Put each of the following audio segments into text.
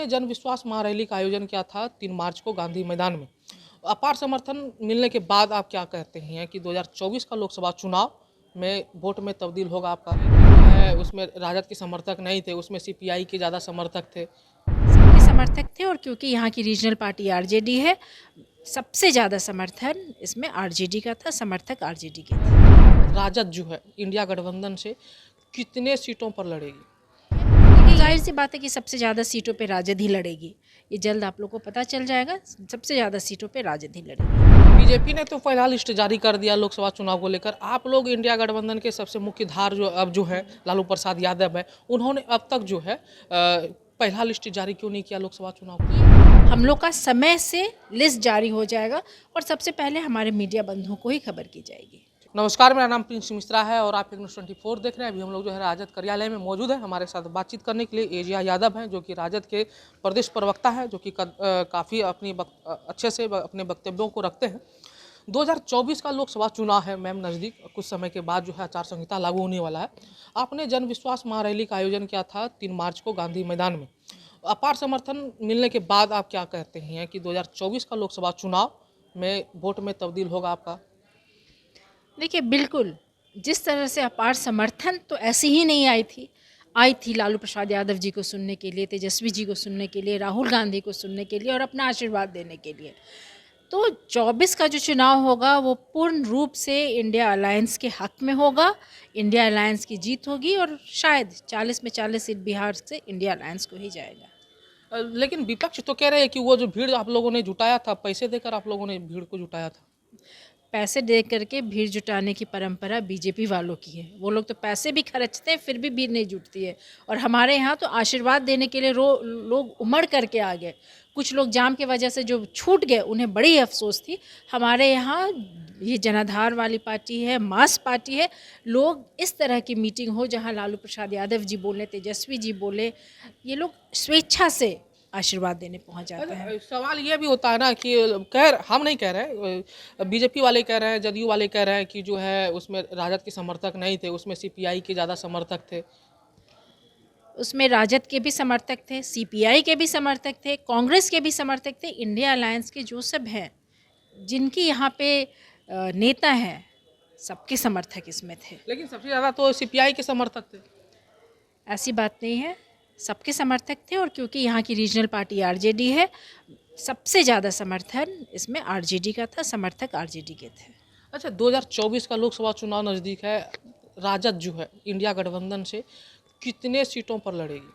आपने जन विश्वास महारैली का आयोजन किया था 3 मार्च को गांधी मैदान में। अपार समर्थन मिलने के बाद आप क्या कहते हैं कि 2024 का लोकसभा चुनाव में वोट में तब्दील होगा आपका? है उसमें राजद के समर्थक नहीं थे, उसमें सीपीआई के ज़्यादा समर्थक थे। सबके समर्थक थे और क्योंकि यहाँ की रीजनल पार्टी आरजेडी है, सबसे ज़्यादा समर्थन इसमें आरजेडी का था, समर्थक आरजेडी के थे। राजद जो है इंडिया गठबंधन से कितने सीटों पर लड़ेगी? देखिए, जाहिर सी बात है कि सबसे ज़्यादा सीटों पे राजद ही लड़ेगी। ये जल्द आप लोगों को पता चल जाएगा, सबसे ज़्यादा सीटों पे राजद ही लड़ेगी। बीजेपी ने तो पहला लिस्ट जारी कर दिया लोकसभा चुनाव को लेकर। आप लोग इंडिया गठबंधन के सबसे मुख्य धार जो अब जो है लालू प्रसाद यादव है, उन्होंने अब तक जो है पहला लिस्ट जारी क्यों नहीं किया लोकसभा चुनाव को? हम लोग का समय से लिस्ट जारी हो जाएगा और सबसे पहले हमारे मीडिया बंधुओं को ही खबर की जाएगी। नमस्कार, मेरा नाम प्रिंस मिश्रा है और आप न्यूज़ 24 देख रहे हैं। अभी हम लोग जो है राजद कार्यालय में मौजूद है। हमारे साथ बातचीत करने के लिए एजिया यादव हैं, जो कि राजद के प्रदेश प्रवक्ता है, जो कि काफ़ी अच्छे से अपने वक्तव्यों को रखते हैं। 2024 का लोकसभा चुनाव है मैम नज़दीक, कुछ समय के बाद जो है आचार संहिता लागू होने वाला है। आपने जन विश्वास महारैली का आयोजन किया था 3 मार्च को गांधी मैदान में। अपार समर्थन मिलने के बाद आप क्या कहते हैं कि 2024 का लोकसभा चुनाव में वोट में तब्दील होगा आपका? देखिए, बिल्कुल जिस तरह से अपार समर्थन तो ऐसी ही नहीं आई थी लालू प्रसाद यादव जी को सुनने के लिए, तेजस्वी जी को सुनने के लिए, राहुल गांधी को सुनने के लिए और अपना आशीर्वाद देने के लिए। तो 24 का जो चुनाव होगा वो पूर्ण रूप से इंडिया अलायंस के हक में होगा। इंडिया अलायंस की जीत होगी और शायद 40 में 40 सीट बिहार से इंडिया अलायंस को ही जाएगा। लेकिन विपक्ष तो कह रहे हैं कि वो जो भीड़ आप लोगों ने जुटाया था, पैसे देकर आप लोगों ने भीड़ को जुटाया था। पैसे दे करके भीड़ जुटाने की परंपरा बीजेपी वालों की है। वो लोग तो पैसे भी खर्चते हैं, फिर भी भीड़ नहीं जुटती है। और हमारे यहाँ तो आशीर्वाद देने के लिए लोग उमड़ करके आ गए। कुछ लोग जाम की वजह से जो छूट गए, उन्हें बड़ी अफसोस थी। हमारे यहाँ ये जनाधार वाली पार्टी है, मास पार्टी है। लोग इस तरह की मीटिंग हो जहाँ लालू प्रसाद यादव जी बोले, तेजस्वी जी बोले, ये लोग स्वेच्छा से आशीर्वाद देने पहुँच जाते हैं। सवाल ये भी होता है ना कि हम नहीं कह रहे, बीजेपी वाले कह रहे हैं, जदयू वाले कह रहे हैं कि जो है उसमें राजद के समर्थक नहीं थे, उसमें सीपीआई के ज़्यादा समर्थक थे। उसमें राजद के भी समर्थक थे, सीपीआई के भी समर्थक थे, कांग्रेस के भी समर्थक थे, इंडिया अलायंस के जो सब हैं, जिनकी यहाँ पे नेता हैं, सबके समर्थक इसमें थे। लेकिन सबसे ज़्यादा तो सीपीआई के समर्थक थे। ऐसी बात नहीं है, सबके समर्थक थे और क्योंकि यहाँ की रीजनल पार्टी आरजेडी है, सबसे ज़्यादा समर्थन इसमें आरजेडी का था, समर्थक आरजेडी के थे। अच्छा, 2024 का लोकसभा चुनाव नज़दीक है। राजद जो है इंडिया गठबंधन से कितने सीटों पर लड़ेगी?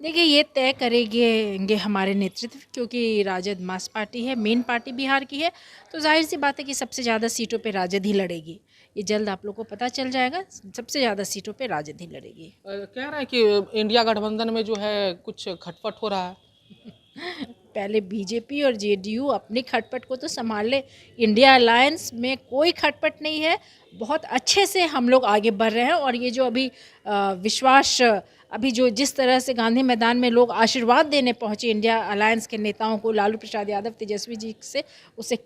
देखिए, ये तय करेंगे हमारे नेतृत्व, क्योंकि राजद मास पार्टी है, मेन पार्टी बिहार की है। तो जाहिर सी बात है कि सबसे ज़्यादा सीटों पे राजद ही लड़ेगी। ये जल्द आप लोग को पता चल जाएगा, सबसे ज़्यादा सीटों पे राजद ही लड़ेगी। कह रहे हैं कि इंडिया गठबंधन में जो है कुछ खटपट हो रहा है। पहले बीजेपी और जेडीयू अपनी खटपट को तो संभाल ले। इंडिया अलायंस में कोई खटपट नहीं है। बहुत अच्छे से हम लोग आगे बढ़ रहे हैं और ये जो अभी विश्वास, अभी जो जिस तरह से गांधी मैदान में लोग आशीर्वाद देने पहुंचे इंडिया अलायंस के नेताओं को, लालू प्रसाद यादव, तेजस्वी जी से, उससे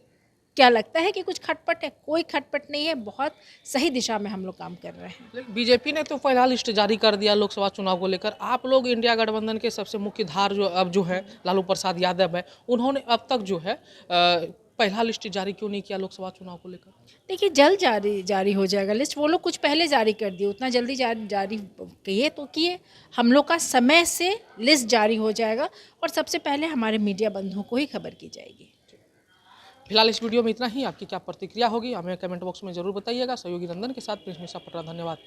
क्या लगता है कि कुछ खटपट है? कोई खटपट नहीं है। बहुत सही दिशा में हम लोग काम कर रहे हैं। बीजेपी ने तो पहला लिस्ट जारी कर दिया लोकसभा चुनाव को लेकर। आप लोग इंडिया गठबंधन के सबसे मुख्य धार जो अब जो है लालू प्रसाद यादव है, उन्होंने अब तक जो है पहला लिस्ट जारी क्यों नहीं किया लोकसभा चुनाव को लेकर? देखिए, जल्द जारी हो जाएगा लिस्ट। वो लोग कुछ पहले जारी कर दिए, उतना जल्दी जारी किए तो किए। हम लोग का समय से लिस्ट जारी हो जाएगा और सबसे पहले हमारे मीडिया बंधुओं को ही खबर की जाएगी। फिलहाल इस वीडियो में इतना ही। आपकी क्या प्रतिक्रिया होगी हमें कमेंट बॉक्स में जरूर बताइएगा। सहयोगी नंदन के साथ प्रिंस मिश्रा पटरा, धन्यवाद।